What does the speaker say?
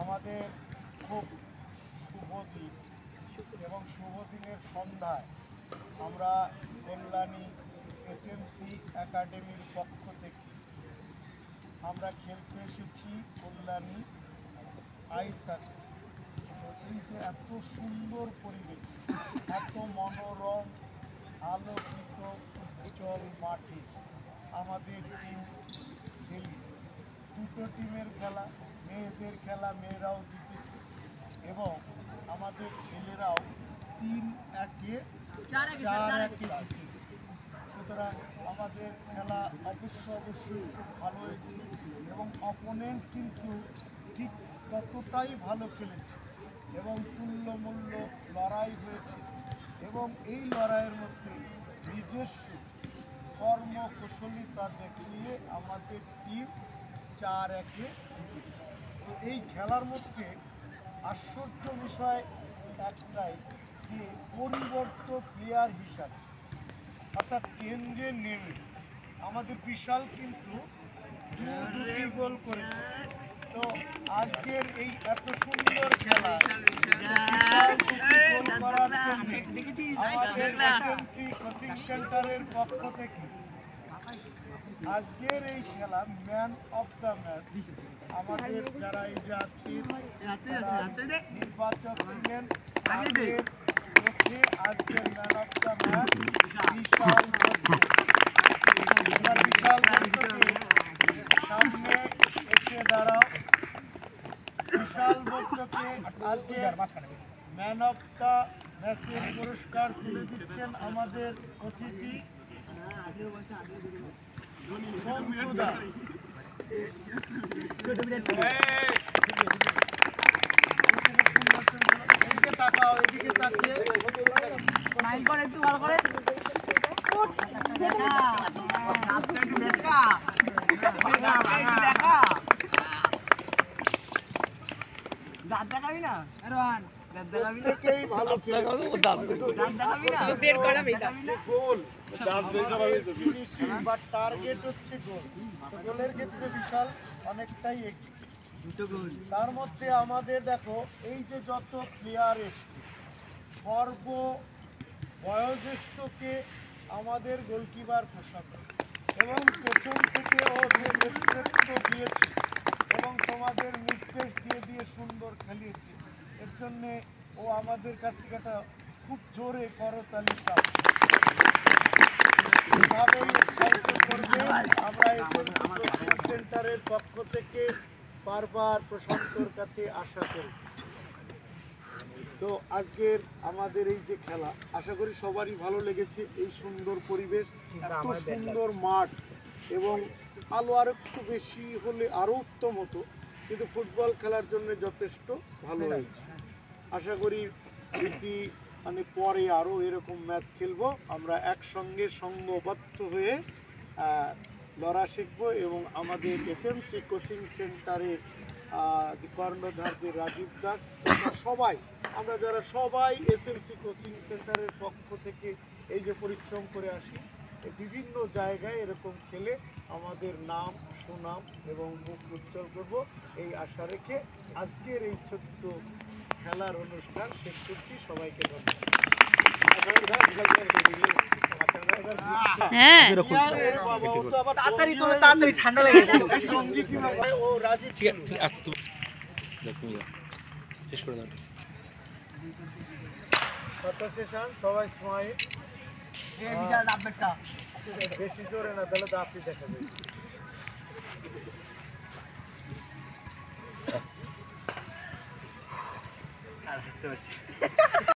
আমাদের খুব শুভ দিন এবং শুভ দিনের সন্ধ্যায় আমরা কল্যাণী এসএমসি একাডেমির পক্ষ থেকে আমরা খেলতে এসেছি কল্যাণী আইসাতে। কিন্তু এত সুন্দর পরিবেশ, এত মনোরম আলোকিত উজ্জ্বল মাঠে আমাদের টিম খেলি। দুটো টিমের খেলা, মেয়েদের খেলা মেয়েরাও জিতেছে এবং আমাদের ছেলেরাও 3-1 জিতেছে। সুতরাং আমাদের খেলা অবশ্যই খুব ভালো হয়েছে এবং অপোনেন্ট কিন্তু ঠিক ততটাই ভালো খেলেছে এবং তুল্যমূল্য লড়াই হয়েছে এবং এই লড়াইয়ের মধ্যে নিজস্ব কর্মকুশলীতা দেখিয়ে আমাদের টিম 4-1 জিতেছে। তো এই খেলার মধ্যে আশ্চর্য বিষয় একটাই যে পরিবর্তিত প্লেয়ার হিসাবে অর্থাৎ কেন্দ্রে নেমে আমাদের বিশাল কিন্তু 2 গোল করেছে। তো আজকের এই এত সুন্দর খেলা গোল করার জন্য আমাদের এসএমসি কোচিং সেন্টারের পক্ষ থেকে আজকের এই খেলা ম্যান অফ দ্য ম্যাচ আমাদের যারা এই যে আছেন নির্বাচক ছিলেন আজকের ম্যান অফ দ্য ম্যাচ বিশাল সামনে এসে দাঁড়াও। বিশাল বক্তকে আজকে ম্যান অফ দ্য ম্যাচের পুরস্কার তুলে দিচ্ছেন আমাদের অতিথি শঙ্কুদা। এদিকে তাকাও, এদিকে তাকিয়ে একটু ভালো করে টার্গেট হচ্ছে গোল। গোলের ক্ষেত্রে বিশাল অনেকটাই এগিয়ে। তার মধ্যে আমাদের দেখো এই যে যত প্লেয়ার এসছে সর্ব বয়োজ্যেষ্ঠকে আমাদের গোলকিপার পোশাক এবং পেছন থেকে ও যে নেতৃত্ব দিয়েছে এবং তোমাদের নির্দেশ দিয়ে সুন্দর খেলিয়েছে, এর জন্যে ও আমাদের কাছ থেকে একটা খুব জোরে করতালি পাচ্ছে। এভাবেই উৎসাহিত করবে আমরা এসএমসি কোচিং সেন্টারের পক্ষ থেকে বারবার প্রশান্তর কাছে আশা করি। তো আজকের আমাদের এই যে খেলা আশা করি সবারই ভালো লেগেছে। এই সুন্দর পরিবেশ, এত সুন্দর মাঠ এবং আলো আর একটু বেশি হলে আরও উত্তম হতো, কিন্তু ফুটবল খেলার জন্য যথেষ্ট ভালো হয়েছে। আশা করি পরে আরও এরকম ম্যাচ খেলবো, আমরা একসঙ্গে সংঘবদ্ধ হয়ে লড়া শিখবো এবং আমাদের এসএমসি কোচিং সেন্টারের যে কর্ণধার যে রাজীব দাস, আমরা যারা সবাই এসএমসি কোচিং সেন্টারের পক্ষ থেকে এই যে পরিশ্রম করে আসি, বিভিন্ন জায়গায় এরকম খেলে আমাদের নাম সুনাম এবং মুখ উজ্জ্বল করব এই আশা রেখে আজকের এই ছোট্ট খেলার অনুষ্ঠান শেষ করছি। সবাইকে ধন্যবাদ। ঠান্ডা লেগে ও রাজি সবাই স্মাইল। বেশি জোরে না, তাহলে দাঁতই দেখা যাবে।